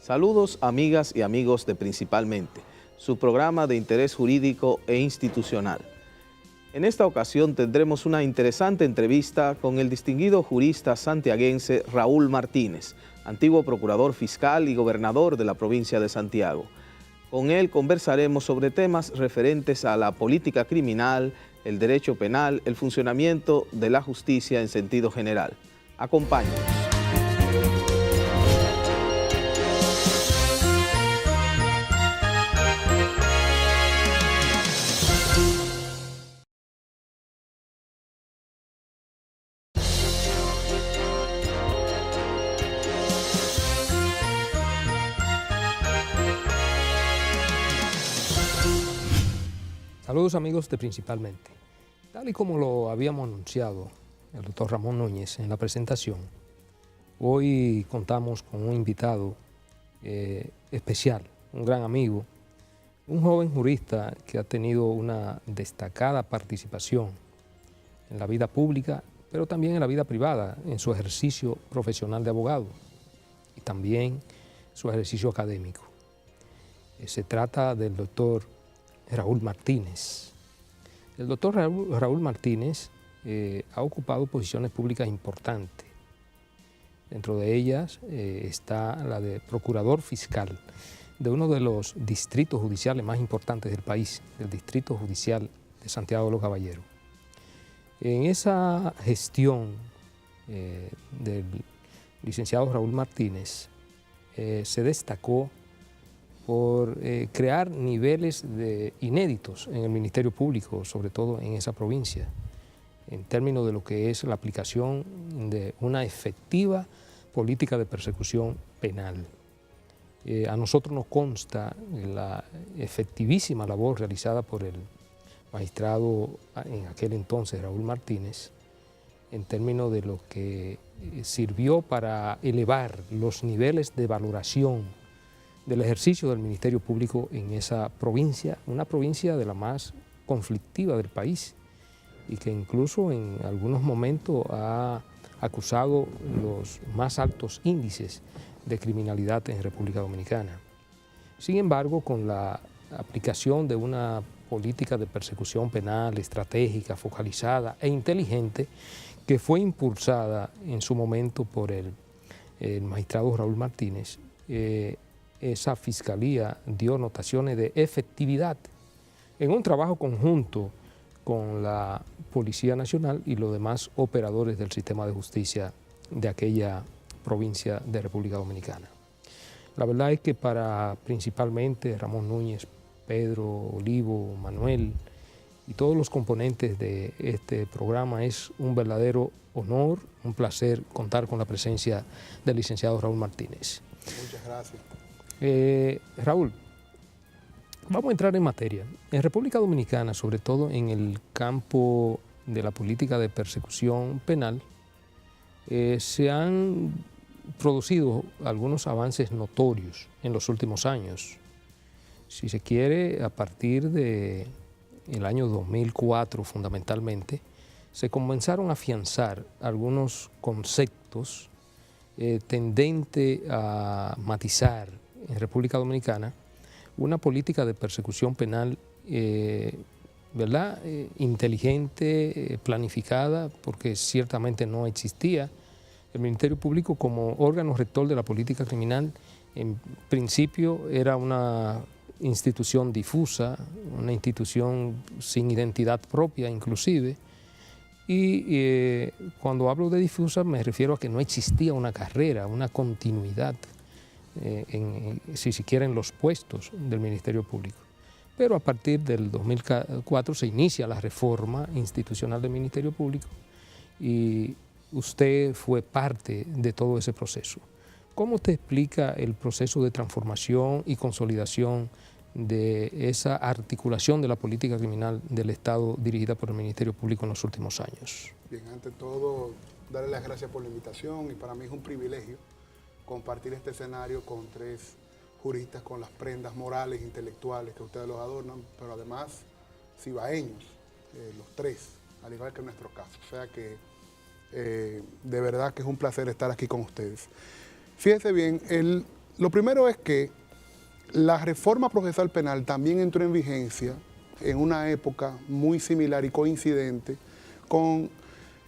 Saludos amigas y amigos de Principalmente, su programa de interés jurídico e institucional. En esta ocasión tendremos una interesante entrevista con el distinguido jurista santiaguense Raúl Martínez, antiguo procurador fiscal y gobernador de la provincia de Santiago. Con él conversaremos sobre temas referentes a la política criminal, el derecho penal, el funcionamiento de la justicia en sentido general. Acompáñenos. Saludos amigos de Principalmente. Tal y como lo habíamos anunciado el doctor Ramón Núñez en la presentación, hoy contamos con un invitado especial, un gran amigo, un joven jurista que ha tenido una destacada participación en la vida pública, pero también en la vida privada, en su ejercicio profesional de abogado y también su ejercicio académico. Se trata del doctor Raúl Martínez. El doctor Raúl Martínez ha ocupado posiciones públicas importantes. Dentro de ellas está la de procurador fiscal de uno de los distritos judiciales más importantes del país, el Distrito Judicial de Santiago de los Caballeros. En esa gestión del licenciado Raúl Martínez se destacó por crear niveles inéditos en el Ministerio Público, sobre todo en esa provincia, en términos de lo que es la aplicación de una efectiva política de persecución penal. A nosotros nos consta la efectivísima labor realizada por el magistrado en aquel entonces, Raúl Martínez, en términos de lo que sirvió para elevar los niveles de valoración del ejercicio del Ministerio Público en esa provincia, una provincia de la más conflictiva del país y que incluso en algunos momentos ha acusado los más altos índices de criminalidad en República Dominicana. Sin embargo, con la aplicación de una política de persecución penal estratégica, focalizada e inteligente, que fue impulsada en su momento por el magistrado Raúl Martínez, esa fiscalía dio notaciones de efectividad en un trabajo conjunto con la Policía Nacional y los demás operadores del sistema de justicia de aquella provincia de República Dominicana. La verdad es que para principalmente Ramón Núñez, Pedro, Olivo, Manuel y todos los componentes de este programa es un verdadero honor, un placer contar con la presencia del licenciado Raúl Martínez. Muchas gracias. Raúl, vamos a entrar en materia. En República Dominicana, sobre todo en el campo de la política de persecución penal, se han producido algunos avances notorios en los últimos años. Si se quiere, a partir del año 2004 fundamentalmente, se comenzaron a afianzar algunos conceptos tendentes a matizar en República Dominicana una política de persecución penal inteligente, planificada, porque ciertamente no existía. El Ministerio Público como órgano rector de la política criminal en principio era una institución difusa, una institución sin identidad propia inclusive, y cuando hablo de difusa me refiero a que no existía una carrera, una continuidad si se quieren los puestos del Ministerio Público. Pero a partir del 2004 se inicia la reforma institucional del Ministerio Público y usted fue parte de todo ese proceso. ¿Cómo te explica el proceso de transformación y consolidación de esa articulación de la política criminal del Estado dirigida por el Ministerio Público en los últimos años? Bien, ante todo, darle las gracias por la invitación y para mí es un privilegio compartir este escenario con tres juristas con las prendas morales e intelectuales que ustedes los adornan, pero además cibaeños, los tres, al igual que en nuestro caso. O sea que de verdad que es un placer estar aquí con ustedes. Fíjense bien, el Lo primero es que la reforma procesal penal también entró en vigencia en una época muy similar y coincidente con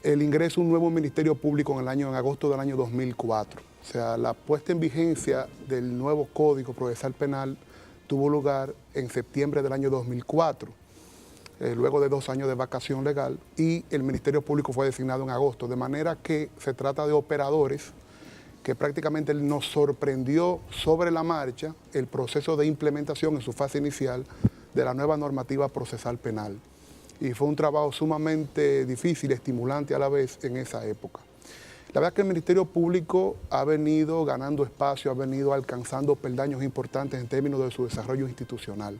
el ingreso de un nuevo Ministerio Público en agosto del año 2004. O sea, la puesta en vigencia del nuevo Código Procesal Penal tuvo lugar en septiembre del año 2004, luego de 2 años de vacación legal, y el Ministerio Público fue designado en agosto, de manera que se trata de operadores que prácticamente nos sorprendió sobre la marcha el proceso de implementación en su fase inicial de la nueva normativa procesal penal. Y fue un trabajo sumamente difícil, estimulante a la vez en esa época. La verdad es que el Ministerio Público ha venido ganando espacio, ha venido alcanzando peldaños importantes en términos de su desarrollo institucional.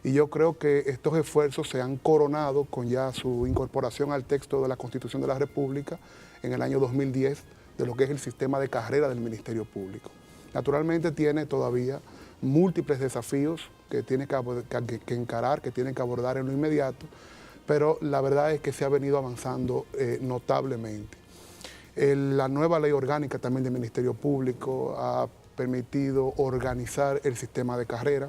Y yo creo que estos esfuerzos se han coronado con ya su incorporación al texto de la Constitución de la República en el año 2010, de lo que es el sistema de carrera del Ministerio Público. Naturalmente tiene todavía múltiples desafíos que tiene que encarar, que tiene que abordar en lo inmediato, pero la verdad es que se ha venido avanzando notablemente. La nueva ley orgánica también del Ministerio Público ha permitido organizar el sistema de carrera,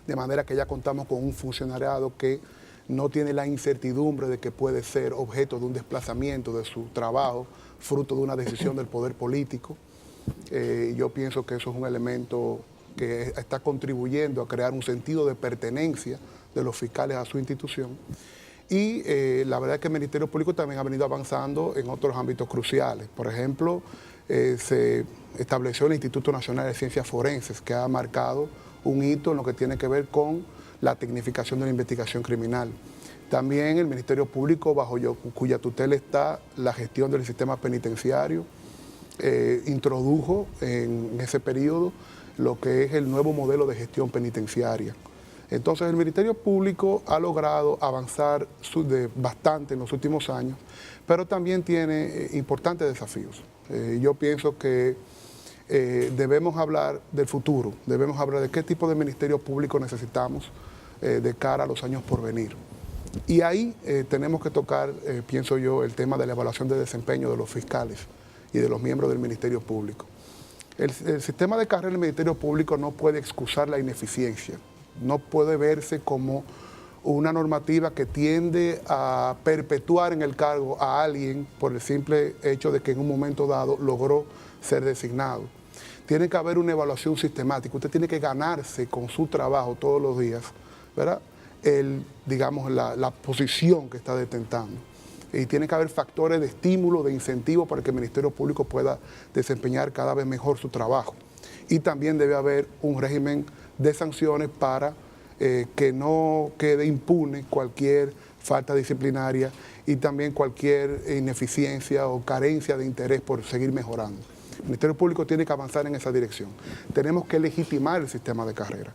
de manera que ya contamos con un funcionariado que no tiene la incertidumbre de que puede ser objeto de un desplazamiento de su trabajo, fruto de una decisión del poder político. Yo pienso que eso es un elemento que está contribuyendo a crear un sentido de pertenencia de los fiscales a su institución. Y la verdad es que el Ministerio Público también ha venido avanzando en otros ámbitos cruciales. Por ejemplo, se estableció el Instituto Nacional de Ciencias Forenses, que ha marcado un hito en lo que tiene que ver con la tecnificación de la investigación criminal. También el Ministerio Público, bajo cuya tutela está la gestión del sistema penitenciario, introdujo en ese periodo lo que es el nuevo modelo de gestión penitenciaria. Entonces el Ministerio Público ha logrado avanzar bastante en los últimos años, pero también tiene importantes desafíos. Yo pienso que debemos hablar del futuro, debemos hablar de qué tipo de Ministerio Público necesitamos de cara a los años por venir. Y ahí tenemos que tocar, pienso yo, el tema de la evaluación de desempeño de los fiscales y de los miembros del Ministerio Público. El sistema de carrera del Ministerio Público no puede excusar la ineficiencia, no puede verse como una normativa que tiende a perpetuar en el cargo a alguien por el simple hecho de que en un momento dado logró ser designado. Tiene que haber una evaluación sistemática, usted tiene que ganarse con su trabajo todos los días, ¿verdad? Digamos, la posición que está detentando. Y tiene que haber factores de estímulo, de incentivo para que el Ministerio Público pueda desempeñar cada vez mejor su trabajo. Y también debe haber un régimen de sanciones para que no quede impune cualquier falta disciplinaria y también cualquier ineficiencia o carencia de interés por seguir mejorando. El Ministerio Público tiene que avanzar en esa dirección. Tenemos que legitimar el sistema de carrera.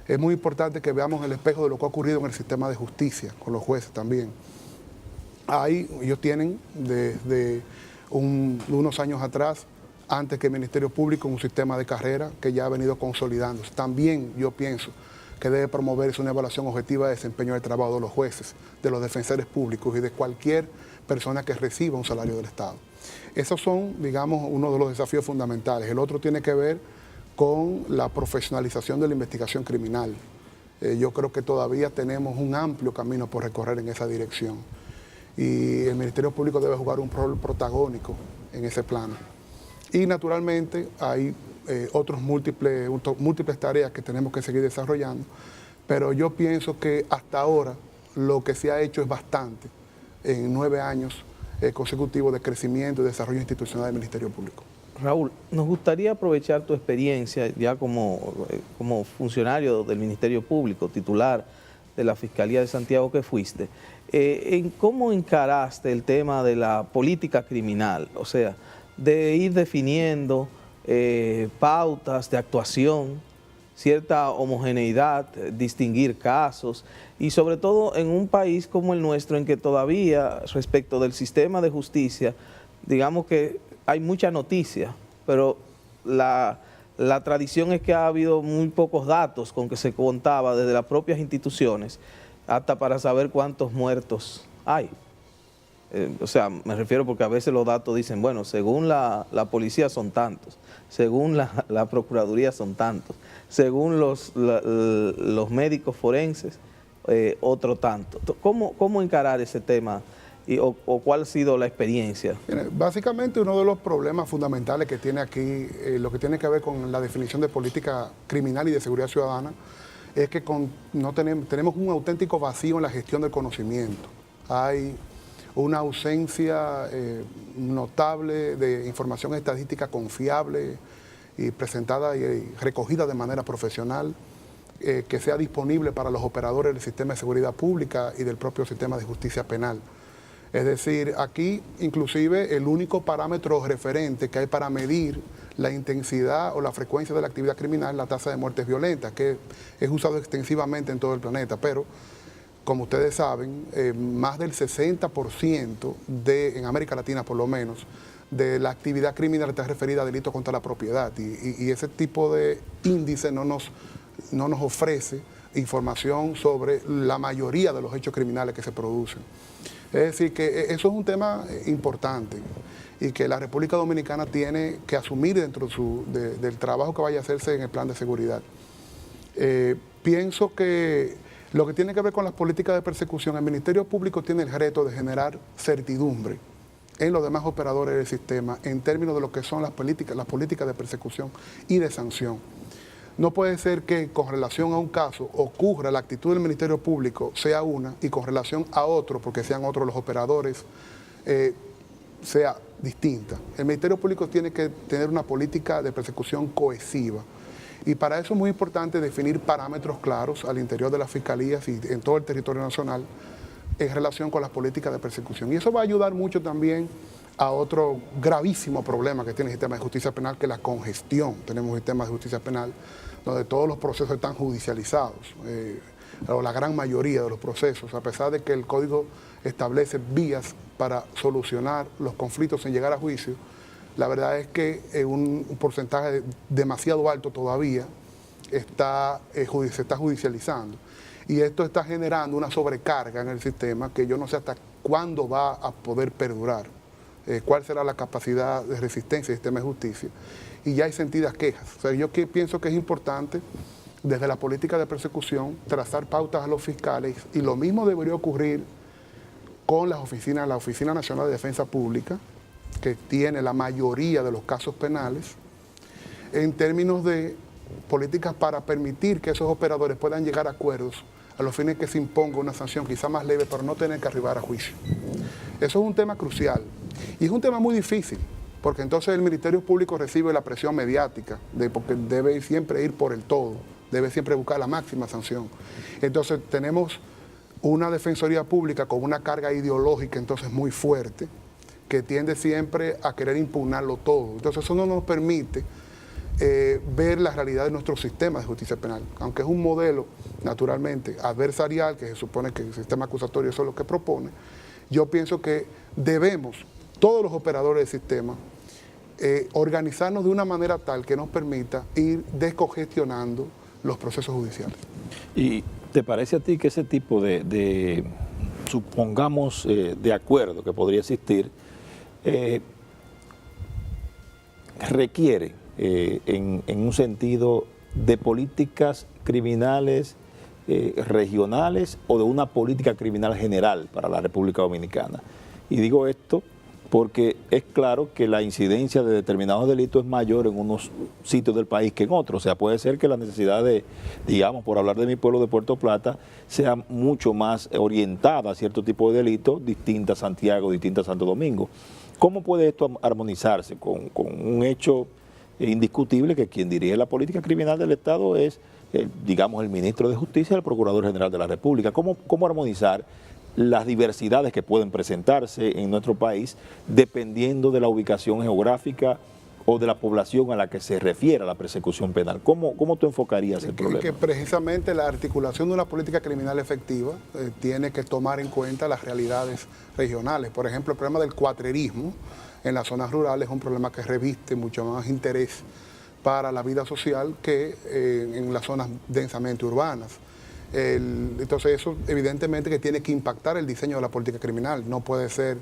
Es muy importante que veamos el espejo de lo que ha ocurrido en el sistema de justicia, con los jueces también. Ahí ellos tienen desde unos años atrás, antes que el Ministerio Público, un sistema de carrera que ya ha venido consolidándose. También yo pienso que debe promoverse una evaluación objetiva de desempeño del trabajo de los jueces, de los defensores públicos y de cualquier persona que reciba un salario del Estado. Esos son, digamos, uno de los desafíos fundamentales. El otro tiene que ver con la profesionalización de la investigación criminal. Yo creo que todavía tenemos un amplio camino por recorrer en esa dirección. Y el Ministerio Público debe jugar un rol protagónico en ese plano. Y naturalmente hay otras múltiples tareas que tenemos que seguir desarrollando, pero yo pienso que hasta ahora lo que se ha hecho es bastante en 9 años consecutivos de crecimiento y desarrollo institucional del Ministerio Público. Raúl, nos gustaría aprovechar tu experiencia ya como funcionario del Ministerio Público, titular de la Fiscalía de Santiago que fuiste, en cómo encaraste el tema de la política criminal, o sea, de ir definiendo pautas de actuación, cierta homogeneidad, distinguir casos y sobre todo en un país como el nuestro en que todavía respecto del sistema de justicia, digamos que hay mucha noticia, pero la tradición es que ha habido muy pocos datos con que se contaba desde las propias instituciones hasta para saber cuántos muertos hay. O sea, me refiero porque a veces los datos dicen, bueno, según la policía son tantos, según la procuraduría son tantos, según los médicos forenses, otro tanto. ¿Cómo encarar ese tema o cuál ha sido la experiencia? Básicamente uno de los problemas fundamentales que tiene aquí, lo que tiene que ver con la definición de política criminal y de seguridad ciudadana, es que tenemos un auténtico vacío en la gestión del conocimiento. Hay una ausencia notable de información estadística confiable y presentada y recogida de manera profesional, que sea disponible para los operadores del sistema de seguridad pública y del propio sistema de justicia penal. Es decir, aquí inclusive el único parámetro referente que hay para medir la intensidad o la frecuencia de la actividad criminal es la tasa de muertes violentas, que es usado extensivamente en todo el planeta, pero como ustedes saben, más del 60% en América Latina por lo menos, de la actividad criminal está referida a delitos contra la propiedad y ese tipo de índice no nos ofrece información sobre la mayoría de los hechos criminales que se producen. Es decir, que eso es un tema importante y que la República Dominicana tiene que asumir dentro del trabajo que vaya a hacerse en el plan de seguridad. Pienso que lo que tiene que ver con las políticas de persecución, el Ministerio Público tiene el reto de generar certidumbre en los demás operadores del sistema en términos de lo que son las políticas de persecución y de sanción. No puede ser que con relación a un caso ocurra la actitud del Ministerio Público sea una y con relación a otro, porque sean otros los operadores, sea distinta. El Ministerio Público tiene que tener una política de persecución cohesiva. Y para eso es muy importante definir parámetros claros al interior de las fiscalías y en todo el territorio nacional en relación con las políticas de persecución. Y eso va a ayudar mucho también a otro gravísimo problema que tiene el sistema de justicia penal, que es la congestión. Tenemos un sistema de justicia penal donde todos los procesos están judicializados, o la gran mayoría de los procesos, a pesar de que el Código establece vías para solucionar los conflictos sin llegar a juicio. La verdad es que un porcentaje demasiado alto todavía se está judicializando. Y esto está generando una sobrecarga en el sistema que yo no sé hasta cuándo va a poder perdurar. Cuál será la capacidad de resistencia del sistema de justicia. Y ya hay sentidas quejas. O sea, yo pienso que es importante, desde la política de persecución, trazar pautas a los fiscales, y lo mismo debería ocurrir con la Oficina Nacional de Defensa Pública, que tiene la mayoría de los casos penales, en términos de políticas para permitir que esos operadores puedan llegar a acuerdos a los fines que se imponga una sanción quizá más leve, pero no tener que arribar a juicio. Eso es un tema crucial y es un tema muy difícil, porque entonces el Ministerio Público recibe la presión mediática, porque debe siempre ir por el todo, debe siempre buscar la máxima sanción. Entonces tenemos una Defensoría Pública con una carga ideológica entonces muy fuerte, que tiende siempre a querer impugnarlo todo. Entonces eso no nos permite ver la realidad de nuestro sistema de justicia penal, aunque es un modelo naturalmente adversarial, que se supone que el sistema acusatorio eso es lo que propone. Yo pienso que debemos, todos los operadores del sistema, organizarnos de una manera tal que nos permita ir descongestionando los procesos judiciales. ¿Y te parece a ti que ese tipo de supongamos, de acuerdo que podría existir, requiere en un sentido de políticas criminales regionales o de una política criminal general para la República Dominicana? Y digo esto porque es claro que la incidencia de determinados delitos es mayor en unos sitios del país que en otros. O sea, puede ser que la necesidad de, digamos, por hablar de mi pueblo de Puerto Plata, sea mucho más orientada a cierto tipo de delitos, distinta a Santiago, distinta a Santo Domingo. ¿Cómo puede esto armonizarse con un hecho indiscutible que quien dirige la política criminal del Estado es, digamos, el ministro de Justicia y el Procurador General de la República? ¿Cómo armonizar las diversidades que pueden presentarse en nuestro país dependiendo de la ubicación geográfica o de la población a la que se refiere la persecución penal? ¿Cómo tú enfocarías el problema? Que precisamente la articulación de una política criminal efectiva tiene que tomar en cuenta las realidades regionales. Por ejemplo, el problema del cuatrerismo en las zonas rurales es un problema que reviste mucho más interés para la vida social que en las zonas densamente urbanas. Entonces eso evidentemente que tiene que impactar el diseño de la política criminal. No puede ser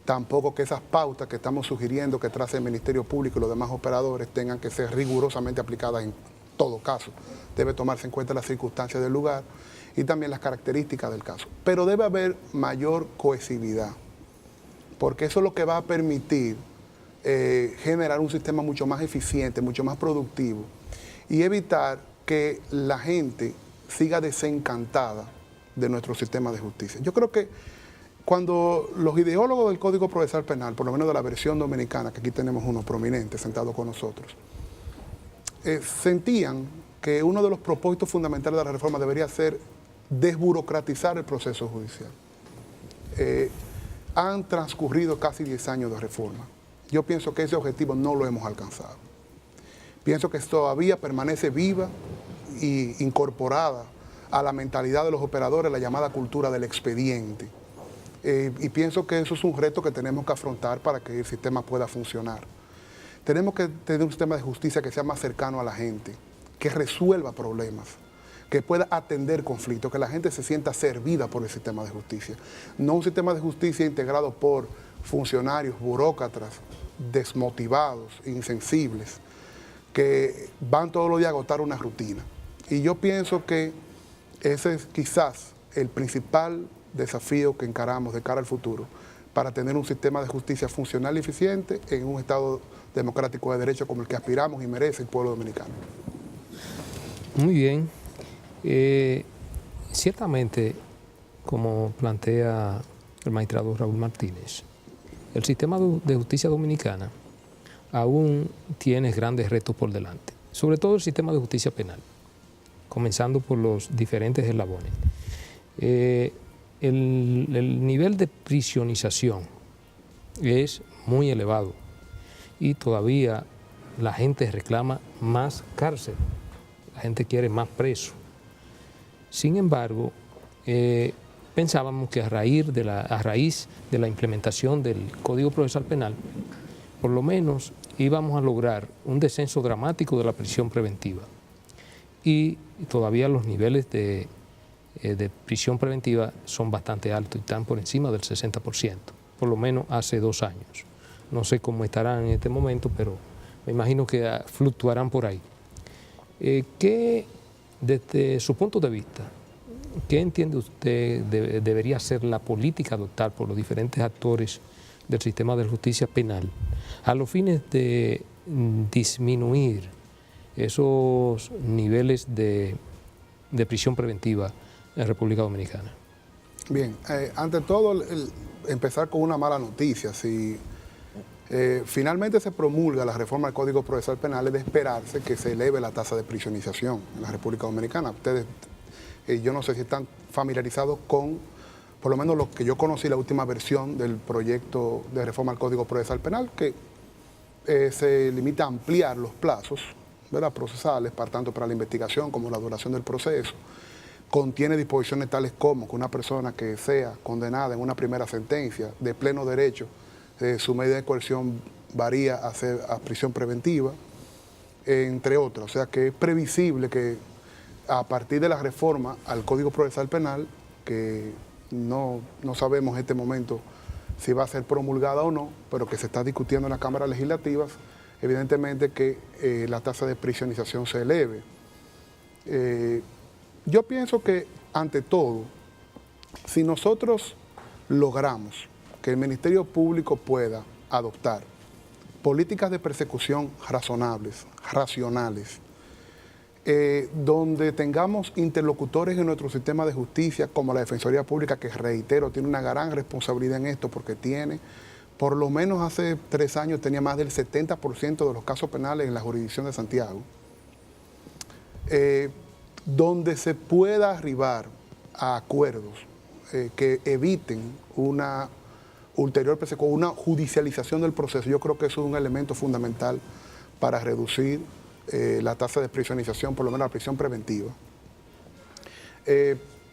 tampoco que esas pautas que estamos sugiriendo que trace el Ministerio Público y los demás operadores tengan que ser rigurosamente aplicadas en todo caso. Debe tomarse en cuenta las circunstancias del lugar y también las características del caso. Pero debe haber mayor cohesividad, porque eso es lo que va a permitir generar un sistema mucho más eficiente, mucho más productivo y evitar que la gente siga desencantada de nuestro sistema de justicia. Yo creo que cuando los ideólogos del Código Procesal Penal, por lo menos de la versión dominicana, que aquí tenemos uno prominente sentado con nosotros, sentían que uno de los propósitos fundamentales de la reforma debería ser desburocratizar el proceso judicial. Han transcurrido casi 10 años de reforma. Yo pienso que ese objetivo no lo hemos alcanzado. Pienso que todavía permanece viva y incorporada a la mentalidad de los operadores, la llamada cultura del expediente. Y pienso que eso es un reto que tenemos que afrontar para que el sistema pueda funcionar. Tenemos que tener un sistema de justicia que sea más cercano a la gente, que resuelva problemas, que pueda atender conflictos, que la gente se sienta servida por el sistema de justicia. No un sistema de justicia integrado por funcionarios, burócratas, desmotivados, insensibles, que van todos los días a agotar una rutina. Y yo pienso que ese es quizás el principal desafío que encaramos de cara al futuro para tener un sistema de justicia funcional y eficiente en un Estado democrático de derecho como el que aspiramos y merece el pueblo dominicano. Muy bien. Ciertamente, como plantea el magistrado Raúl Martínez, el sistema de justicia dominicana aún tiene grandes retos por delante, sobre todo el sistema de justicia penal, comenzando por los diferentes eslabones. El nivel de prisionización es muy elevado y todavía la gente reclama más cárcel, la gente quiere más preso. Sin embargo, pensábamos que a raíz de la implementación del Código Procesal Penal, por lo menos íbamos a lograr un descenso dramático de la prisión preventiva. Y todavía los niveles de prisión preventiva son bastante altos y están por encima del 60%, por lo menos hace 2 años. No sé cómo estarán en este momento, pero me imagino que fluctuarán por ahí. Desde su punto de vista, ¿qué entiende usted debería ser la política a adoptar por los diferentes actores del sistema de justicia penal a los fines de disminuir esos niveles de prisión preventiva en República Dominicana? Bien, ante todo, empezar con una mala noticia. Si finalmente se promulga la reforma del Código Procesal Penal, es de esperarse que se eleve la tasa de prisionización en la República Dominicana. Ustedes, yo no sé si están familiarizados con, por lo menos lo que yo conocí, la última versión del proyecto de reforma al Código Procesal Penal, que se limita a ampliar los plazos, ¿verdad?, procesales, tanto para la investigación como la duración del proceso. Contiene disposiciones tales como que una persona que sea condenada en una primera sentencia de pleno derecho, su medida de coerción varía a prisión preventiva, entre otras. O sea que es previsible que a partir de la reforma al Código Procesal Penal, que no sabemos en este momento si va a ser promulgada o no, pero que se está discutiendo en las cámaras legislativas, evidentemente que la tasa de prisionización se eleve. Yo pienso que, ante todo, si nosotros logramos que el Ministerio Público pueda adoptar políticas de persecución razonables, racionales, donde tengamos interlocutores en nuestro sistema de justicia, como la Defensoría Pública, que reitero, tiene una gran responsabilidad en esto, porque tiene, por lo menos hace 3 años, tenía más del 70% de los casos penales en la jurisdicción de Santiago, donde se pueda arribar a acuerdos que eviten una ulterior persecución, una judicialización del proceso. Yo creo que eso es un elemento fundamental para reducir la tasa de prisionización, por lo menos la prisión preventiva.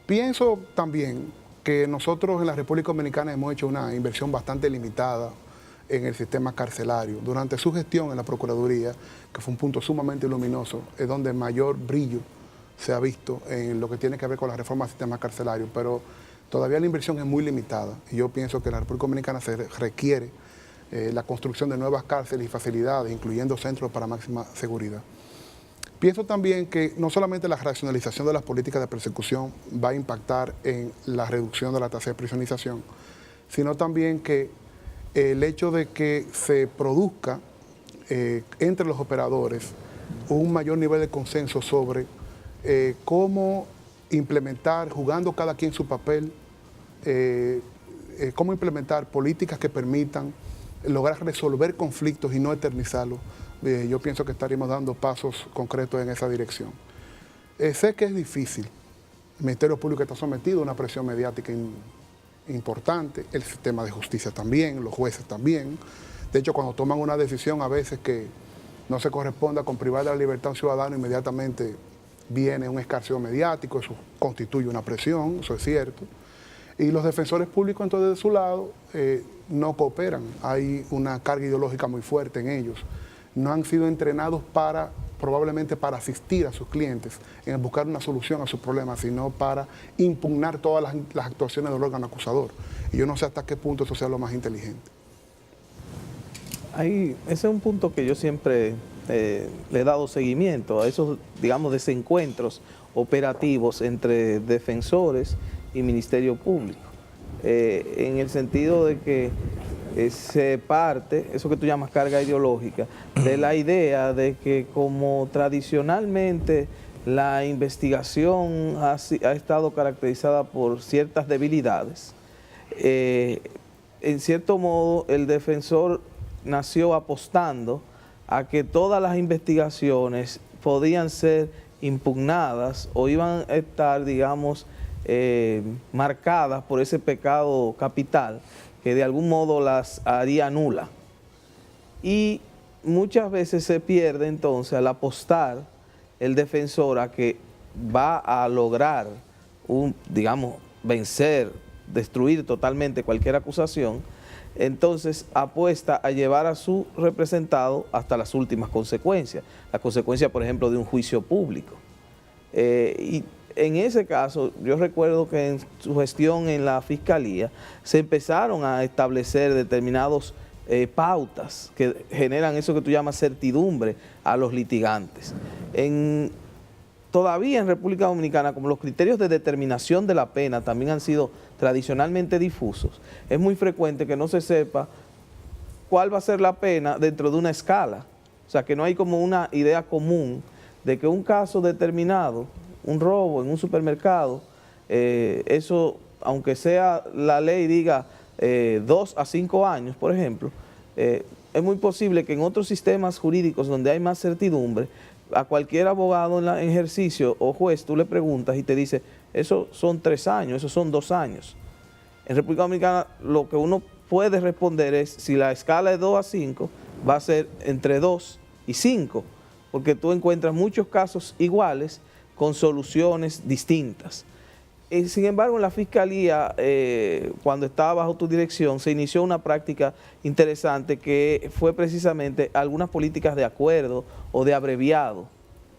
Pienso también que nosotros en la República Dominicana hemos hecho una inversión bastante limitada en el sistema carcelario. Durante su gestión en la Procuraduría, que fue un punto sumamente luminoso, es donde mayor brillo se ha visto en lo que tiene que ver con la reforma del sistema carcelario, pero todavía la inversión es muy limitada y yo pienso que la República Dominicana se requiere la construcción de nuevas cárceles y facilidades, incluyendo centros para máxima seguridad. Pienso también que no solamente la racionalización de las políticas de persecución va a impactar en la reducción de la tasa de prisionización, sino también que el hecho de que se produzca entre los operadores un mayor nivel de consenso sobre cómo implementar, jugando cada quien su papel, cómo implementar políticas que permitan lograr resolver conflictos y no eternizarlos. Yo pienso que estaríamos dando pasos concretos en esa dirección. Sé que es difícil. El Ministerio Público está sometido a una presión mediática importante, el sistema de justicia también, los jueces también. De hecho, cuando toman una decisión a veces que no se corresponda con privar de la libertad a un ciudadano, inmediatamente viene un escarceo mediático, eso constituye una presión, eso es cierto. Y los defensores públicos, entonces, de su lado, no cooperan. Hay una carga ideológica muy fuerte en ellos. No han sido entrenados probablemente para asistir a sus clientes en buscar una solución a sus problemas, sino para impugnar todas las actuaciones del órgano acusador. Y yo no sé hasta qué punto eso sea lo más inteligente. Ese es un punto que yo siempre le he dado seguimiento a esos, digamos, desencuentros operativos entre defensores y Ministerio Público, en el sentido de que se parte, eso que tú llamas carga ideológica, de la idea de que como tradicionalmente la investigación ha estado caracterizada por ciertas debilidades, en cierto modo el defensor nació apostando a que todas las investigaciones podían ser impugnadas o iban a estar, digamos, marcadas por ese pecado capital que de algún modo las haría nula. Y muchas veces se pierde entonces al apostar el defensor a que va a lograr, digamos, vencer, destruir totalmente cualquier acusación, entonces apuesta a llevar a su representado hasta las últimas consecuencias, la consecuencia, por ejemplo, de un juicio público. Y en ese caso, yo recuerdo que en su gestión en la Fiscalía se empezaron a establecer determinados pautas que generan eso que tú llamas certidumbre a los litigantes. Todavía en República Dominicana, como los criterios de determinación de la pena también han sido tradicionalmente difusos, es muy frecuente que no se sepa cuál va a ser la pena dentro de una escala. O sea, que no hay como una idea común de que un caso determinado, un robo en un supermercado, eso, aunque sea la ley diga 2 a 5 años, por ejemplo, es muy posible que en otros sistemas jurídicos donde hay más certidumbre, a cualquier abogado en ejercicio o juez tú le preguntas y te dice, eso son 3 años, eso son 2 años. En República Dominicana lo que uno puede responder es, si la escala es 2 a 5, va a ser entre 2 y 5, porque tú encuentras muchos casos iguales con soluciones distintas. Sin embargo, en la Fiscalía, cuando estaba bajo tu dirección, se inició una práctica interesante que fue precisamente algunas políticas de acuerdo o de abreviado,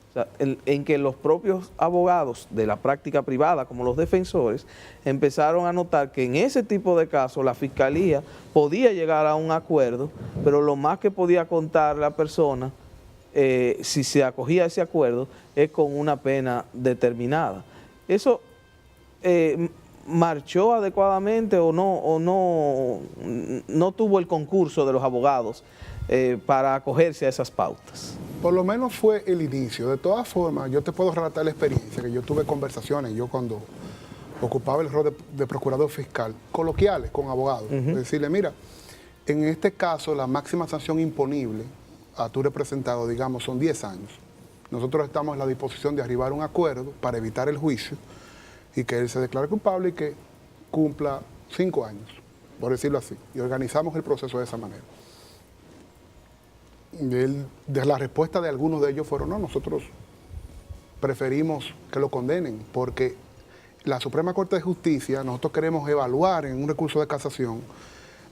o sea, en que los propios abogados de la práctica privada, como los defensores, empezaron a notar que en ese tipo de casos la Fiscalía podía llegar a un acuerdo, pero lo más que podía contar la persona, si se acogía a ese acuerdo, es con una pena determinada. Eso marchó adecuadamente o no tuvo el concurso de los abogados para acogerse a esas pautas. Por lo menos fue el inicio. De todas formas, yo te puedo relatar la experiencia, que yo tuve conversaciones, yo cuando ocupaba el rol de procurador fiscal, coloquiales con abogados, decirle, mira, en este caso la máxima sanción imponible a tu representado, digamos, son 10 años. Nosotros estamos en la disposición de arribar a un acuerdo para evitar el juicio y que él se declare culpable y que cumpla 5 años, por decirlo así. Y organizamos el proceso de esa manera. De la respuesta de algunos de ellos fueron, no, nosotros preferimos que lo condenen, porque la Suprema Corte de Justicia, nosotros queremos evaluar en un recurso de casación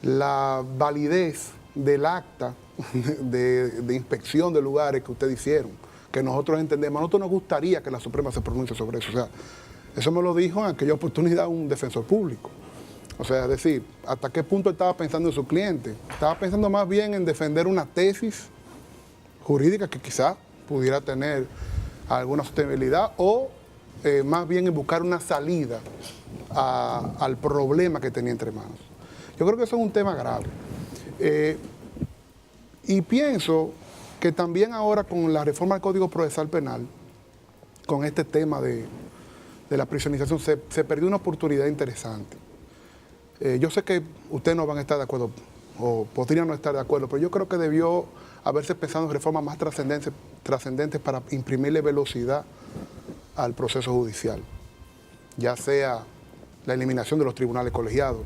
la validez del acta de inspección de lugares que ustedes hicieron, que nosotros entendemos. A nosotros nos gustaría que la Suprema se pronuncie sobre eso. O sea, eso me lo dijo en aquella oportunidad un defensor público. O sea, es decir, ¿hasta qué punto estaba pensando en su cliente? Estaba pensando más bien en defender una tesis jurídica que quizás pudiera tener alguna sostenibilidad o más bien en buscar una salida al problema que tenía entre manos. Yo creo que eso es un tema grave. Y pienso que también ahora con la reforma del Código Procesal Penal, con este tema de la prisionización, se perdió una oportunidad interesante. Yo sé que ustedes no van a estar de acuerdo o podrían no estar de acuerdo, pero yo creo que debió haberse pensado en reformas más trascendentes para imprimirle velocidad al proceso judicial, ya sea la eliminación de los tribunales colegiados.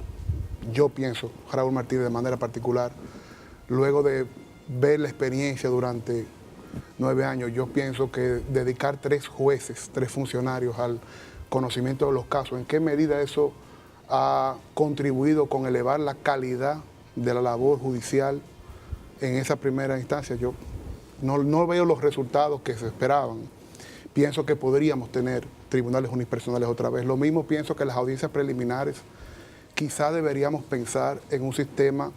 Yo pienso, Raúl Martínez de manera particular, luego de ver la experiencia durante 9 años, yo pienso que dedicar 3 jueces, 3 funcionarios al conocimiento de los casos, en qué medida eso ha contribuido con elevar la calidad de la labor judicial en esa primera instancia. Yo no veo los resultados que se esperaban. Pienso que podríamos tener tribunales unipersonales otra vez. Lo mismo pienso que las audiencias preliminares, quizá deberíamos pensar en un sistema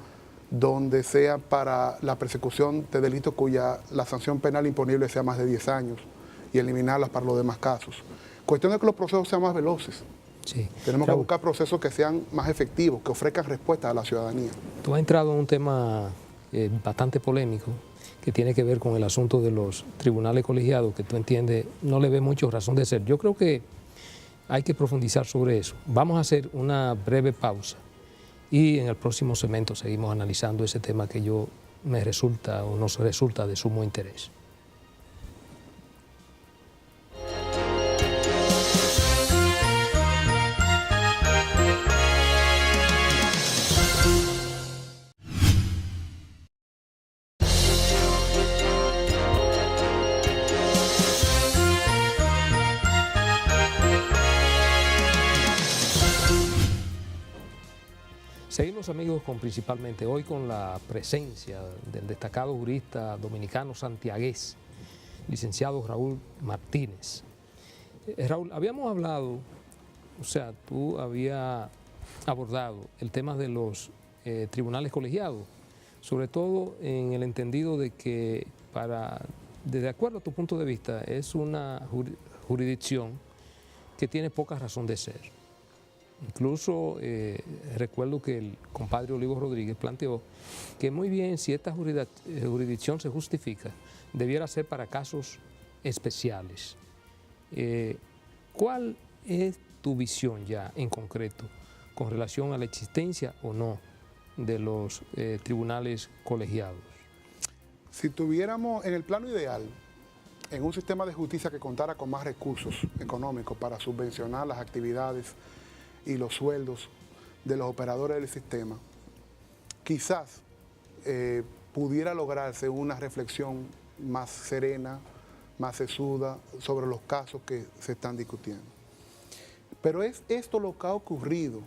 donde sea para la persecución de delitos cuya la sanción penal imponible sea más de 10 años y eliminarlas para los demás casos. Cuestión de que los procesos sean más veloces. Sí. Tenemos que buscar procesos que sean más efectivos, que ofrezcan respuestas a la ciudadanía. Tú has entrado en un tema bastante polémico que tiene que ver con el asunto de los tribunales colegiados, que tú entiendes, no le ves mucho razón de ser. Yo creo que hay que profundizar sobre eso. Vamos a hacer una breve pausa y en el próximo segmento seguimos analizando ese tema que me resulta o nos resulta de sumo interés. Seguimos, amigos, principalmente hoy con la presencia del destacado jurista dominicano santiagués, licenciado Raúl Martínez. Raúl, habíamos hablado, o sea, tú habías abordado el tema de los tribunales colegiados, sobre todo en el entendido de que de acuerdo a tu punto de vista, es una jurisdicción que tiene poca razón de ser. Incluso recuerdo que el compadre Olivo Rodríguez planteó que muy bien, si esta jurisdicción se justifica, debiera ser para casos especiales. ¿Cuál es tu visión ya en concreto con relación a la existencia o no de los tribunales colegiados? Si tuviéramos en el plano ideal, en un sistema de justicia que contara con más recursos económicos para subvencionar las actividades y los sueldos de los operadores del sistema, quizás pudiera lograrse una reflexión más serena, más sesuda sobre los casos que se están discutiendo. Pero es esto lo que ha ocurrido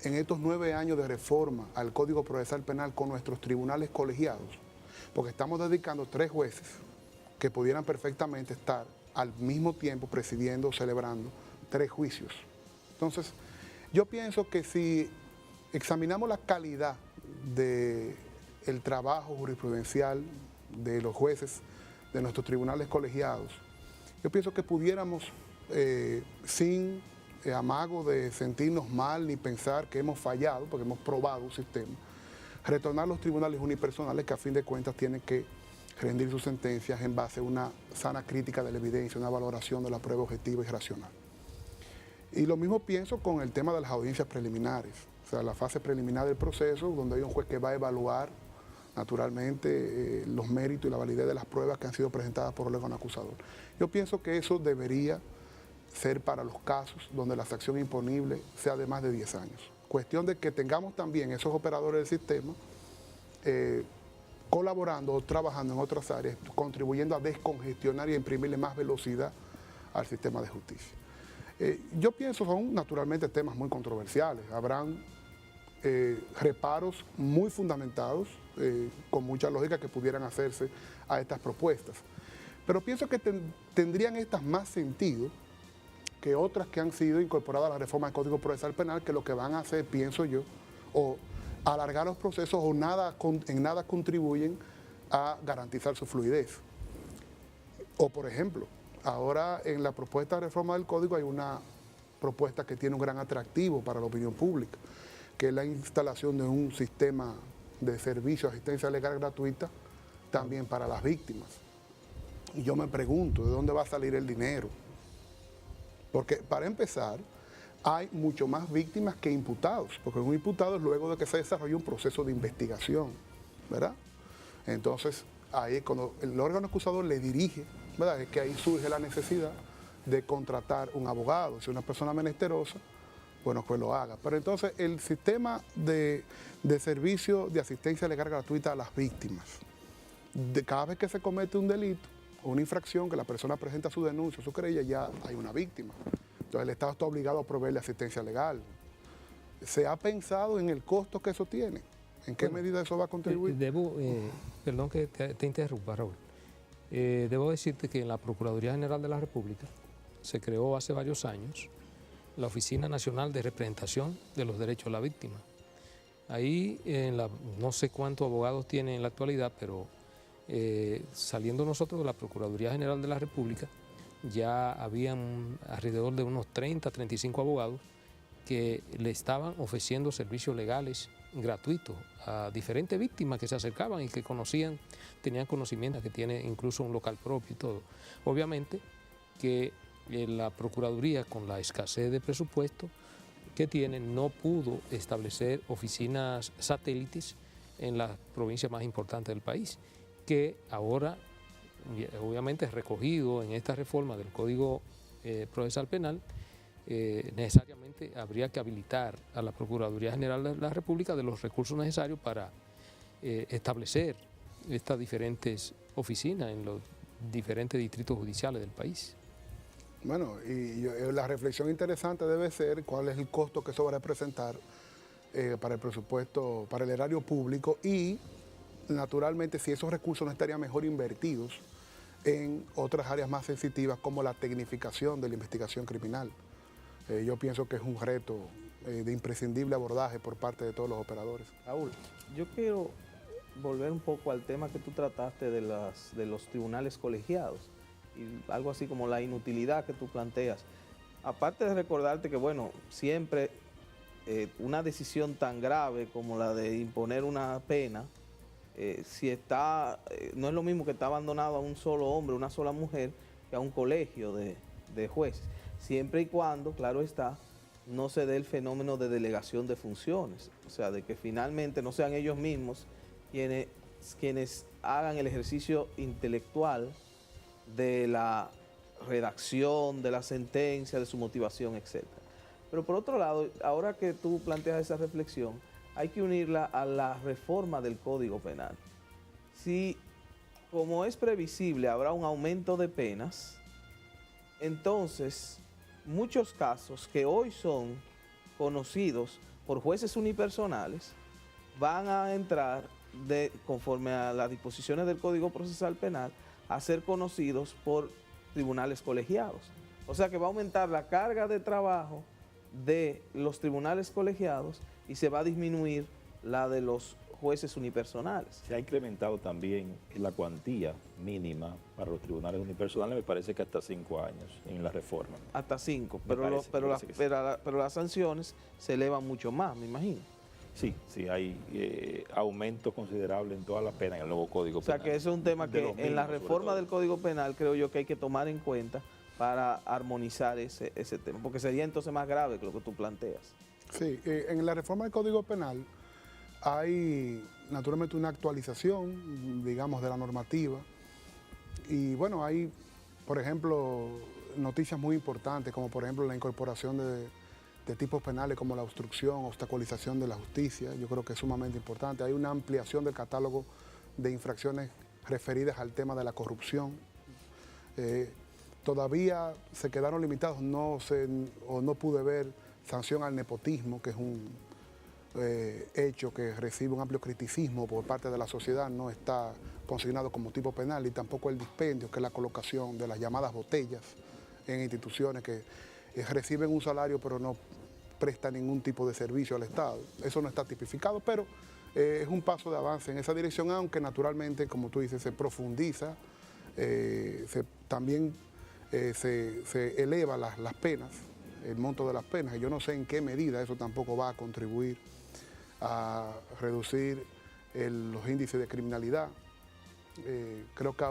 en estos 9 años de reforma al Código Procesal Penal con nuestros tribunales colegiados, porque estamos dedicando 3 jueces que pudieran perfectamente estar al mismo tiempo presidiendo o celebrando 3 juicios. Entonces, yo pienso que si examinamos la calidad del trabajo jurisprudencial de los jueces de nuestros tribunales colegiados, yo pienso que pudiéramos, sin amago de sentirnos mal ni pensar que hemos fallado, porque hemos probado un sistema, retornar a los tribunales unipersonales que a fin de cuentas tienen que rendir sus sentencias en base a una sana crítica de la evidencia, una valoración de la prueba objetiva y racional. Y lo mismo pienso con el tema de las audiencias preliminares, o sea, la fase preliminar del proceso, donde hay un juez que va a evaluar naturalmente los méritos y la validez de las pruebas que han sido presentadas por el órgano acusador. Yo pienso que eso debería ser para los casos donde la sanción imponible sea de más de 10 años. Cuestión de que tengamos también esos operadores del sistema colaborando o trabajando en otras áreas, contribuyendo a descongestionar y a imprimirle más velocidad al sistema de justicia. Yo pienso son naturalmente temas muy controversiales, habrán reparos muy fundamentados, con mucha lógica que pudieran hacerse a estas propuestas. Pero pienso que tendrían estas más sentido que otras que han sido incorporadas a la reforma del Código Procesal Penal, que lo que van a hacer, pienso yo, o alargar los procesos o en nada contribuyen a garantizar su fluidez. O, por ejemplo, ahora en la propuesta de reforma del Código hay una propuesta que tiene un gran atractivo para la opinión pública, que es la instalación de un sistema de servicio de asistencia legal gratuita también para las víctimas. Y yo me pregunto, ¿de dónde va a salir el dinero? Porque, para empezar, hay mucho más víctimas que imputados, porque un imputado es luego de que se desarrolla un proceso de investigación, ¿verdad? Entonces, ahí cuando el órgano acusador le dirige, ¿verdad? Es que ahí surge la necesidad de contratar un abogado. Si es una persona menesterosa, bueno, pues lo haga. Pero entonces, el sistema de servicio de asistencia legal gratuita a las víctimas, de cada vez que se comete un delito, una infracción, que la persona presenta su denuncia, su querella, ya hay una víctima. Entonces el Estado está obligado a proveerle asistencia legal. ¿Se ha pensado en el costo que eso tiene? ¿En qué medida eso va a contribuir? Perdón que te interrumpa, Raúl. Debo decirte que en la Procuraduría General de la República se creó hace varios años la Oficina Nacional de Representación de los Derechos de la Víctima. Ahí, no sé cuántos abogados tienen en la actualidad, pero saliendo nosotros de la Procuraduría General de la República, ya habían alrededor de unos 30, 35 abogados que le estaban ofreciendo servicios legales gratuitos a diferentes víctimas que se acercaban y que conocían, tenían conocimiento, que tiene incluso un local propio y todo. Obviamente que la Procuraduría, con la escasez de presupuesto que tiene, no pudo establecer oficinas satélites en las provincias más importantes del país, que ahora, obviamente, recogido en esta reforma del Código Procesal Penal, necesariamente habría que habilitar a la Procuraduría General de la República de los recursos necesarios para establecer estas diferentes oficinas en los diferentes distritos judiciales del país. Bueno, y la reflexión interesante debe ser cuál es el costo que eso va a representar para el presupuesto, para el erario público, y naturalmente si esos recursos no estarían mejor invertidos en otras áreas más sensitivas como la tecnificación de la investigación criminal. Yo pienso que es un reto de imprescindible abordaje por parte de todos los operadores. Raúl, yo quiero volver un poco al tema que tú trataste de los tribunales colegiados y algo así como la inutilidad que tú planteas. Aparte de recordarte que, bueno, siempre una decisión tan grave como la de imponer una pena, no es lo mismo que está abandonado a un solo hombre, una sola mujer, que a un colegio de jueces, siempre y cuando, claro está, no se dé el fenómeno de delegación de funciones, o sea, de que finalmente no sean ellos mismos quienes hagan el ejercicio intelectual de la redacción, de la sentencia, de su motivación, etc. Pero por otro lado, ahora que tú planteas esa reflexión, hay que unirla a la reforma del Código Penal. Si, como es previsible, habrá un aumento de penas, entonces muchos casos que hoy son conocidos por jueces unipersonales van a entrar, conforme a las disposiciones del Código Procesal Penal, a ser conocidos por tribunales colegiados. O sea que va a aumentar la carga de trabajo de los tribunales colegiados y se va a disminuir la de los jueces unipersonales. Se ha incrementado también la cuantía mínima para los tribunales unipersonales, me parece que hasta 5 años en la reforma. Hasta 5, pero las sanciones se elevan mucho más, me imagino. Sí, hay aumento considerable en todas las penas en el nuevo Código Penal. O sea que eso es un tema que en la reforma del Código Penal creo yo que hay que tomar en cuenta para armonizar ese tema, porque sería entonces más grave que lo que tú planteas. Sí, en la reforma del Código Penal hay naturalmente una actualización, digamos, de la normativa. Y bueno, hay, por ejemplo, noticias muy importantes, como por ejemplo la incorporación de tipos penales como la obstrucción, obstaculización de la justicia. Yo creo que es sumamente importante. Hay una ampliación del catálogo de infracciones referidas al tema de la corrupción. Todavía se quedaron limitados, no pude ver sanción al nepotismo, que es hecho que recibe un amplio criticismo por parte de la sociedad, no está consignado como tipo penal, y tampoco el dispendio, que es la colocación de las llamadas botellas en instituciones que reciben un salario pero no prestan ningún tipo de servicio al Estado. Eso no está tipificado, pero es un paso de avance en esa dirección, aunque naturalmente, como tú dices, se profundiza, también se eleva las penas, el monto de las penas, y yo no sé en qué medida eso tampoco va a contribuir a reducir los índices de criminalidad. Creo que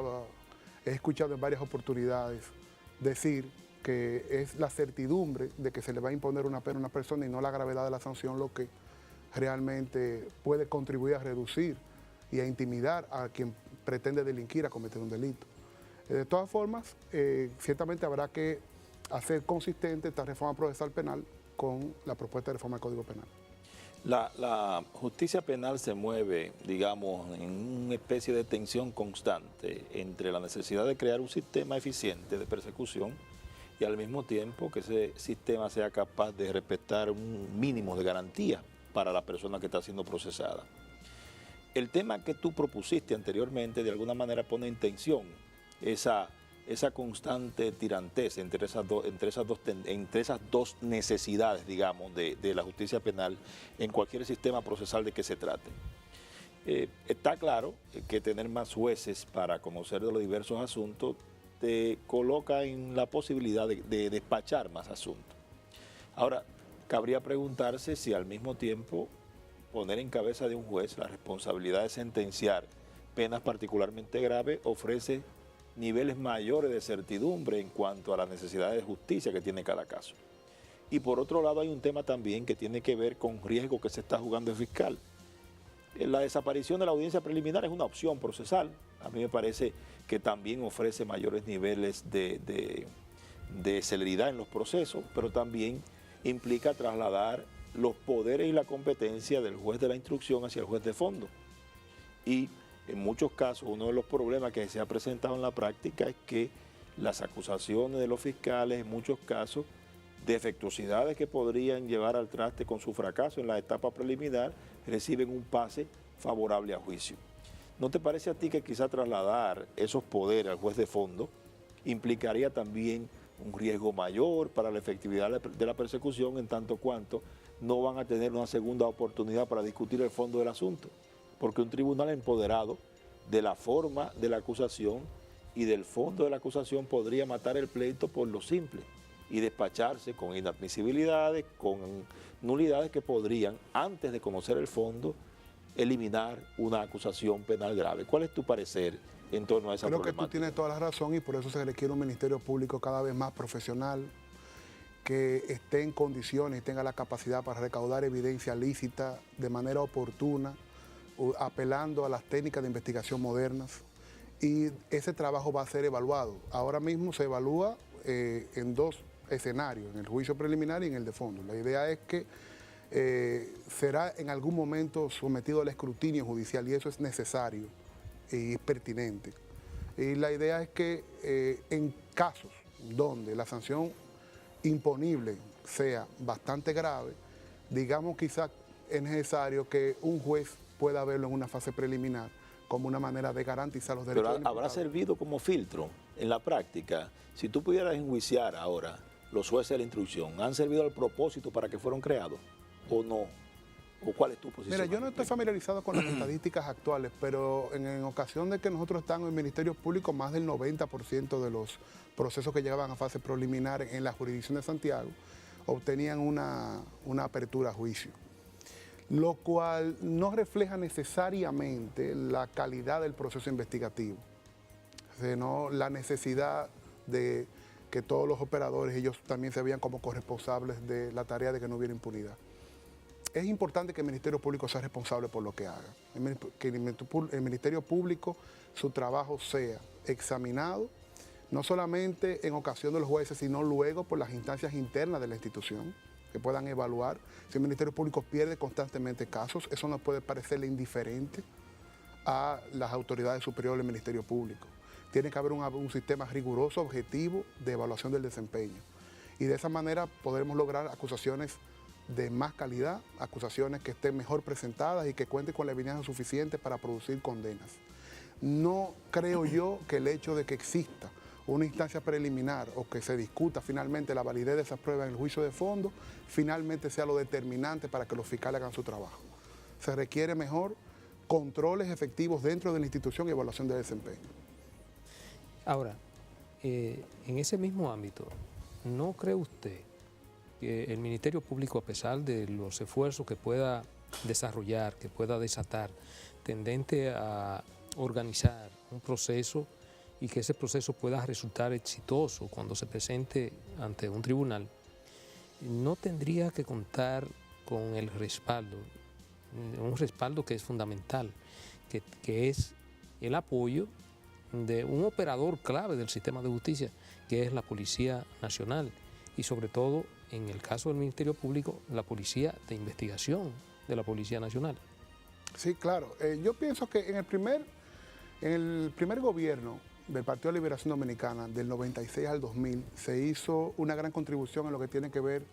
he escuchado en varias oportunidades decir que es la certidumbre de que se le va a imponer una pena a una persona y no la gravedad de la sanción lo que realmente puede contribuir a reducir y a intimidar a quien pretende delinquir, a cometer un delito. De todas formas, ciertamente habrá que hacer consistente esta reforma procesal penal con la propuesta de reforma del Código Penal. La justicia penal se mueve, digamos, en una especie de tensión constante entre la necesidad de crear un sistema eficiente de persecución y al mismo tiempo que ese sistema sea capaz de respetar un mínimo de garantías para la persona que está siendo procesada. El tema que tú propusiste anteriormente de alguna manera pone en tensión esa constante tirantez entre esas dos necesidades, digamos, de la justicia penal en cualquier sistema procesal de que se trate. Está claro que tener más jueces para conocer de los diversos asuntos te coloca en la posibilidad de despachar más asuntos. Ahora, cabría preguntarse si al mismo tiempo poner en cabeza de un juez la responsabilidad de sentenciar penas particularmente graves ofrece niveles mayores de certidumbre en cuanto a las necesidades de justicia que tiene cada caso. Y por otro lado hay un tema también que tiene que ver con riesgo que se está jugando el fiscal. La desaparición de la audiencia preliminar es una opción procesal. A mí me parece que también ofrece mayores niveles de celeridad en los procesos, pero también implica trasladar los poderes y la competencia del juez de la instrucción hacia el juez de fondo. Y en muchos casos, uno de los problemas que se ha presentado en la práctica es que las acusaciones de los fiscales, en muchos casos, defectuosidades que podrían llevar al traste con su fracaso en la etapa preliminar, reciben un pase favorable a juicio. ¿No te parece a ti que quizá trasladar esos poderes al juez de fondo implicaría también un riesgo mayor para la efectividad de la persecución, en tanto cuanto no van a tener una segunda oportunidad para discutir el fondo del asunto? Porque un tribunal empoderado de la forma de la acusación y del fondo de la acusación podría matar el pleito por lo simple y despacharse con inadmisibilidades, con nulidades que podrían, antes de conocer el fondo, eliminar una acusación penal grave. ¿Cuál es tu parecer en torno a esa problemática? Creo que tú tienes toda la razón y por eso se requiere un ministerio público cada vez más profesional, que esté en condiciones y tenga la capacidad para recaudar evidencia lícita de manera oportuna, apelando a las técnicas de investigación modernas, y ese trabajo va a ser evaluado. Ahora mismo se evalúa en dos escenarios, en el juicio preliminar y en el de fondo. La idea es que será en algún momento sometido al escrutinio judicial y eso es necesario y pertinente. Y la idea es que en casos donde la sanción imponible sea bastante grave, digamos quizás es necesario que un juez pueda verlo en una fase preliminar como una manera de garantizar los derechos. Pero habrá servido como filtro en la práctica. Si tú pudieras enjuiciar ahora los jueces de la instrucción, ¿han servido al propósito para que fueron creados o no? ¿O cuál es tu posición? Mira, yo no estoy familiarizado con las estadísticas actuales, pero en ocasión de que nosotros estamos en Ministerios Públicos, más del 90% de los procesos que llegaban a fase preliminar en la jurisdicción de Santiago obtenían una apertura a juicio, lo cual no refleja necesariamente la calidad del proceso investigativo, sino la necesidad de que todos los operadores, ellos también se vean como corresponsables de la tarea de que no hubiera impunidad. Es importante que el Ministerio Público sea responsable por lo que haga, que el Ministerio Público, su trabajo sea examinado, no solamente en ocasión de los jueces, sino luego por las instancias internas de la institución, que puedan evaluar. Si el Ministerio Público pierde constantemente casos, eso no puede parecerle indiferente a las autoridades superiores del Ministerio Público. Tiene que haber un sistema riguroso, objetivo, de evaluación del desempeño. Y de esa manera podremos lograr acusaciones de más calidad, acusaciones que estén mejor presentadas y que cuenten con la evidencia suficiente para producir condenas. No creo yo que el hecho de que exista una instancia preliminar o que se discuta finalmente la validez de esas pruebas en el juicio de fondo, finalmente sea lo determinante para que los fiscales hagan su trabajo. Se requiere mejor controles efectivos dentro de la institución y evaluación de desempeño. Ahora, en ese mismo ámbito, ¿no cree usted que el Ministerio Público, a pesar de los esfuerzos que pueda desarrollar, que pueda desatar, tendente a organizar un proceso y que ese proceso pueda resultar exitoso cuando se presente ante un tribunal, no tendría que contar con el respaldo, un respaldo que es fundamental, que es el apoyo de un operador clave del sistema de justicia, que es la Policía Nacional, y sobre todo, en el caso del Ministerio Público, la Policía de Investigación de la Policía Nacional? Sí, claro. Yo pienso que en el primer gobierno del Partido de Liberación Dominicana, del 96 al 2000, se hizo una gran contribución en lo que tiene que ver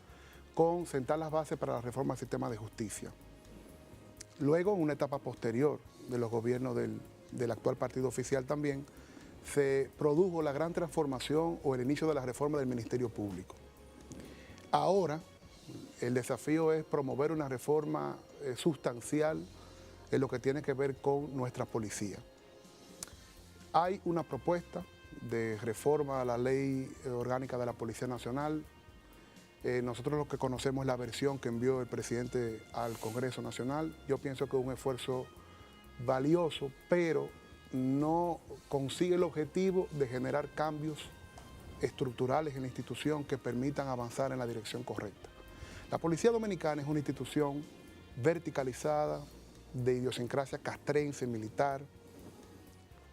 con sentar las bases para la reforma del sistema de justicia. Luego, en una etapa posterior de los gobiernos del actual partido oficial también, se produjo la gran transformación o el inicio de la reforma del Ministerio Público. Ahora, el desafío es promover una reforma sustancial en lo que tiene que ver con nuestra policía. Hay una propuesta de reforma a la ley orgánica de la Policía Nacional. Nosotros lo que conocemos es la versión que envió el presidente al Congreso Nacional. Yo pienso que es un esfuerzo valioso, pero no consigue el objetivo de generar cambios estructurales en la institución que permitan avanzar en la dirección correcta. La Policía Dominicana es una institución verticalizada, de idiosincrasia castrense, militar,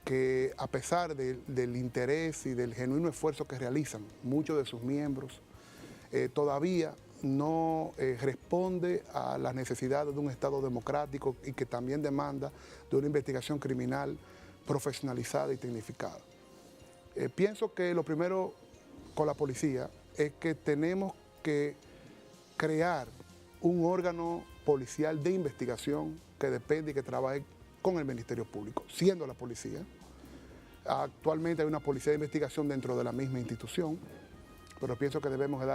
que a pesar del interés y del genuino esfuerzo que realizan muchos de sus miembros, todavía no responde a las necesidades de un Estado democrático y que también demanda de una investigación criminal profesionalizada y tecnificada. Pienso que lo primero con la policía es que tenemos que crear un órgano policial de investigación que depende y que trabaje con el Ministerio Público, siendo la policía. Actualmente hay una policía de investigación dentro de la misma institución, pero pienso que debemos de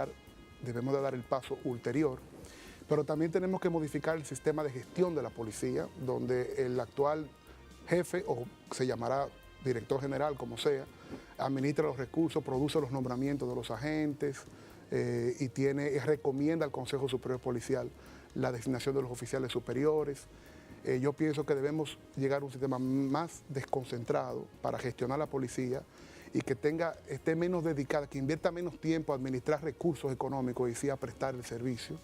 dar el paso ulterior. Pero también tenemos que modificar el sistema de gestión de la policía, donde el actual jefe, o se llamará director general, como sea, administra los recursos, produce los nombramientos de los agentes y recomienda al Consejo Superior Policial la designación de los oficiales superiores. Yo pienso que debemos llegar a un sistema más desconcentrado para gestionar la policía y que esté menos dedicada, que invierta menos tiempo a administrar recursos económicos y sí a prestar el servicio.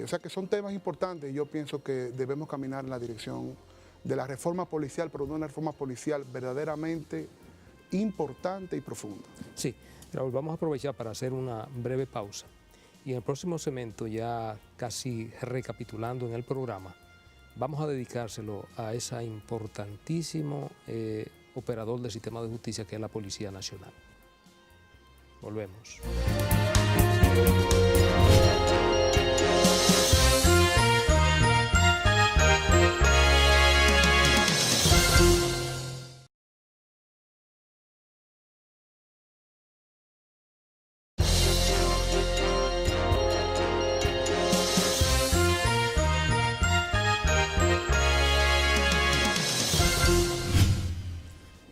O sea que son temas importantes y yo pienso que debemos caminar en la dirección de la reforma policial, pero no una reforma policial verdaderamente importante y profunda. Sí, Raúl, vamos a aprovechar para hacer una breve pausa. Y en el próximo segmento, ya casi recapitulando en el programa, vamos a dedicárselo a ese importantísimo operador del sistema de justicia que es la Policía Nacional. Volvemos.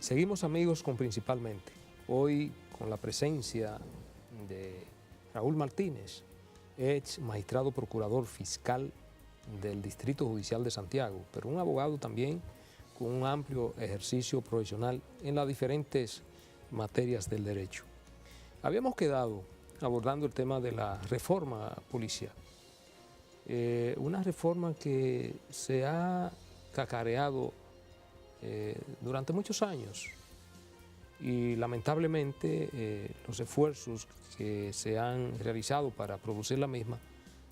Seguimos, amigos, con Principalmente. Hoy con la presencia de Raúl Martínez, ex magistrado procurador fiscal del Distrito Judicial de Santiago, pero un abogado también con un amplio ejercicio profesional en las diferentes materias del derecho. Habíamos quedado abordando el tema de la reforma policial, una reforma que se ha cacareado durante muchos años y lamentablemente los esfuerzos que se han realizado para producir la misma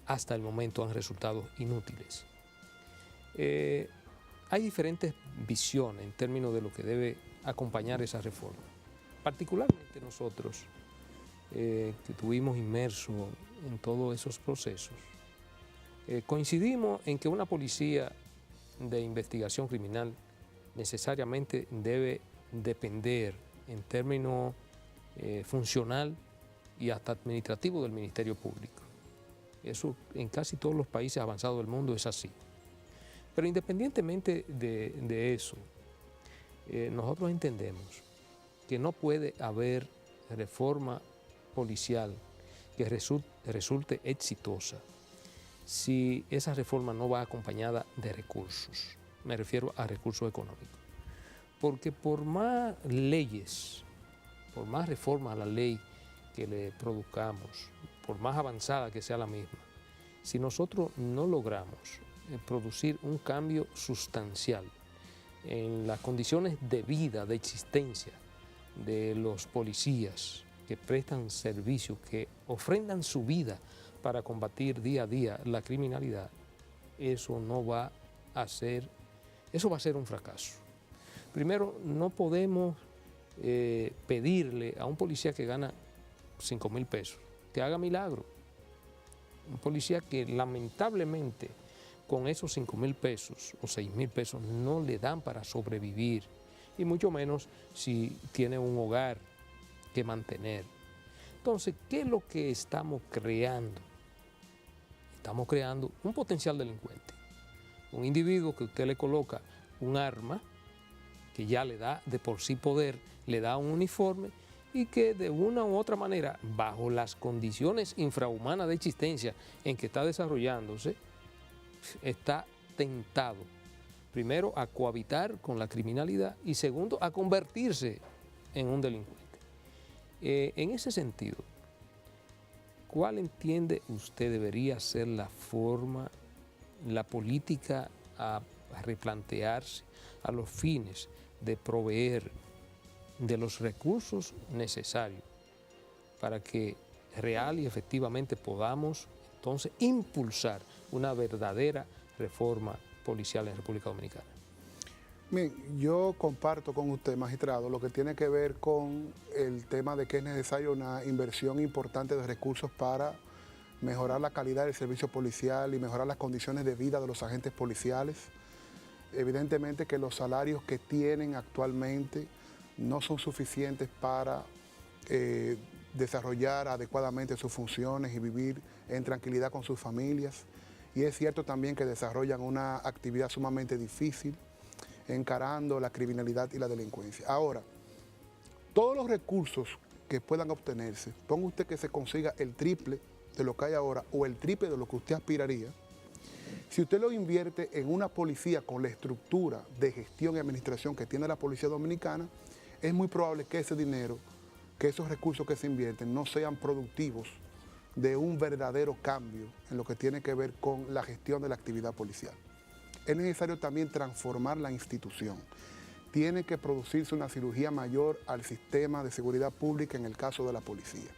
hasta el momento han resultado inútiles. Hay diferentes visiones en términos de lo que debe acompañar esa reforma. Particularmente nosotros que estuvimos inmersos en todos esos procesos, Coincidimos en que una policía de investigación criminal necesariamente debe depender en términos funcional y hasta administrativo del Ministerio Público. Eso en casi todos los países avanzados del mundo es así. Pero independientemente de eso, nosotros entendemos que no puede haber reforma policial que resulte exitosa si esa reforma no va acompañada de recursos. Me refiero a recursos económicos. Porque por más leyes, por más reformas a la ley que le produzcamos, por más avanzada que sea la misma, si nosotros no logramos producir un cambio sustancial en las condiciones de vida, de existencia de los policías que prestan servicio, que ofrendan su vida para combatir día a día la criminalidad, eso va a ser un fracaso. Primero, no podemos pedirle a un policía que gana 5.000 pesos que haga milagro. Un policía que lamentablemente con esos 5.000 pesos o 6.000 pesos no le dan para sobrevivir, y mucho menos si tiene un hogar que mantener. Entonces, ¿qué es lo que estamos creando? Estamos creando un potencial delincuente, un individuo que usted le coloca un arma que ya le da de por sí poder, le da un uniforme y que de una u otra manera, bajo las condiciones infrahumanas de existencia en que está desarrollándose, está tentado, primero, a cohabitar con la criminalidad y segundo, a convertirse en un delincuente. En ese sentido, ¿cuál entiende usted debería ser la forma, la política a replantearse a los fines de proveer de los recursos necesarios para que real y efectivamente podamos entonces impulsar una verdadera reforma policial en República Dominicana? Bien, yo comparto con usted, magistrado, lo que tiene que ver con el tema de que es necesaria una inversión importante de recursos para mejorar la calidad del servicio policial y mejorar las condiciones de vida de los agentes policiales. Evidentemente que los salarios que tienen actualmente no son suficientes para desarrollar adecuadamente sus funciones y vivir en tranquilidad con sus familias. Y es cierto también que desarrollan una actividad sumamente difícil, encarando la criminalidad y la delincuencia. Ahora, todos los recursos que puedan obtenerse, ponga usted que se consiga el triple de lo que hay ahora o el triple de lo que usted aspiraría, si usted lo invierte en una policía con la estructura de gestión y administración que tiene la policía dominicana, es muy probable que ese dinero, que esos recursos que se invierten no sean productivos de un verdadero cambio en lo que tiene que ver con la gestión de la actividad policial. Es necesario también transformar la institución. Tiene que producirse una cirugía mayor al sistema de seguridad pública en el caso de la policía.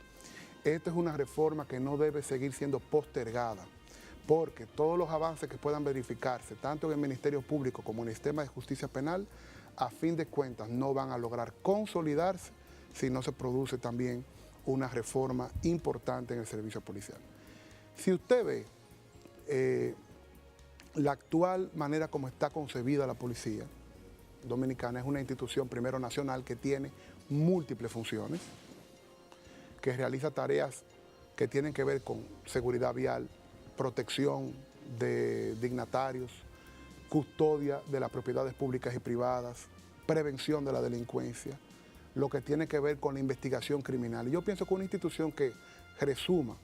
Esta es una reforma que no debe seguir siendo postergada, porque todos los avances que puedan verificarse, tanto en el Ministerio Público como en el sistema de justicia penal, a fin de cuentas no van a lograr consolidarse si no se produce también una reforma importante en el servicio policial. Si usted ve la actual manera como está concebida la policía dominicana, es una institución primero nacional que tiene múltiples funciones, que realiza tareas que tienen que ver con seguridad vial, protección de dignatarios, custodia de las propiedades públicas y privadas, prevención de la delincuencia, lo que tiene que ver con la investigación criminal. Y yo pienso que una institución que resuma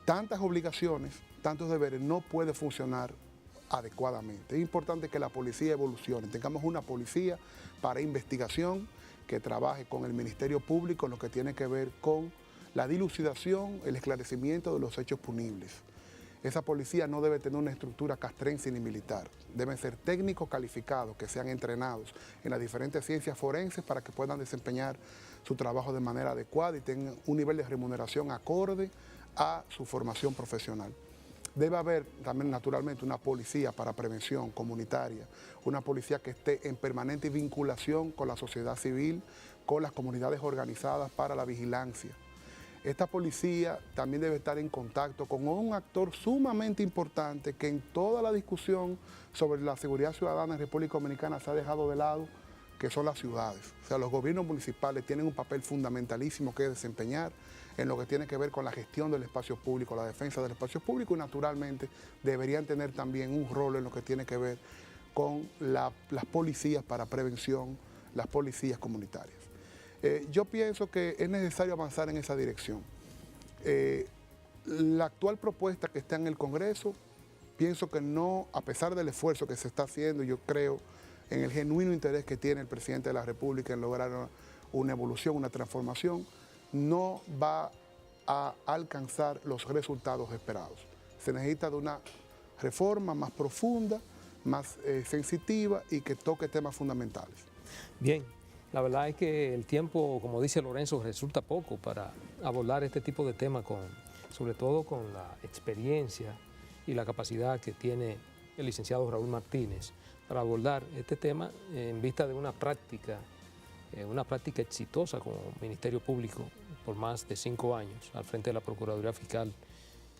tantas obligaciones, tantos deberes, no puede funcionar adecuadamente. Es importante que la policía evolucione, tengamos una policía para investigación que trabaje con el Ministerio Público en lo que tiene que ver con la dilucidación, el esclarecimiento de los hechos punibles. Esa policía no debe tener una estructura castrense ni militar. Deben ser técnicos calificados que sean entrenados en las diferentes ciencias forenses para que puedan desempeñar su trabajo de manera adecuada y tengan un nivel de remuneración acorde a su formación profesional. Debe haber también naturalmente una policía para prevención comunitaria, una policía que esté en permanente vinculación con la sociedad civil, con las comunidades organizadas para la vigilancia. esta policía también debe estar en contacto con un actor sumamente importante que en toda la discusión sobre la seguridad ciudadana en República Dominicana se ha dejado de lado, que son las ciudades. O sea, los gobiernos municipales tienen un papel fundamentalísimo que desempeñar en lo que tiene que ver con la gestión del espacio público, la defensa del espacio público, y naturalmente deberían tener también un rol en lo que tiene que ver con las policías para prevención, las policías comunitarias. Yo pienso que es necesario avanzar en esa dirección. La actual propuesta que está en el Congreso, pienso que no, a pesar del esfuerzo que se está haciendo, yo creo en el genuino interés que tiene el presidente de la República en lograr una evolución, una transformación, no va a alcanzar los resultados esperados. Se necesita de una reforma más profunda, más sensitiva y que toque temas fundamentales. Bien, la verdad es que el tiempo, como dice Lorenzo, resulta poco para abordar este tipo de temas, sobre todo con la experiencia y la capacidad que tiene el licenciado Raúl Martínez para abordar este tema en vista de una práctica exitosa como Ministerio Público por más de 5 años al frente de la Procuraduría Fiscal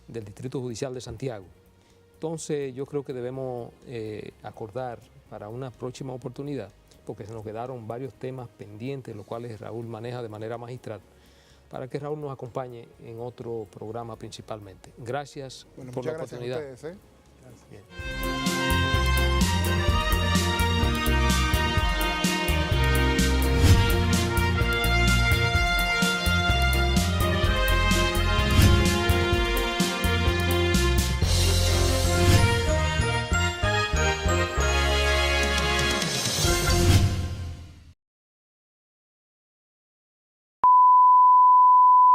del Distrito Judicial de Santiago. Entonces yo creo que debemos acordar para una próxima oportunidad, porque se nos quedaron varios temas pendientes, los cuales Raúl maneja de manera magistral, para que Raúl nos acompañe en otro programa principalmente. Gracias por la oportunidad. Gracias a ustedes. Bien.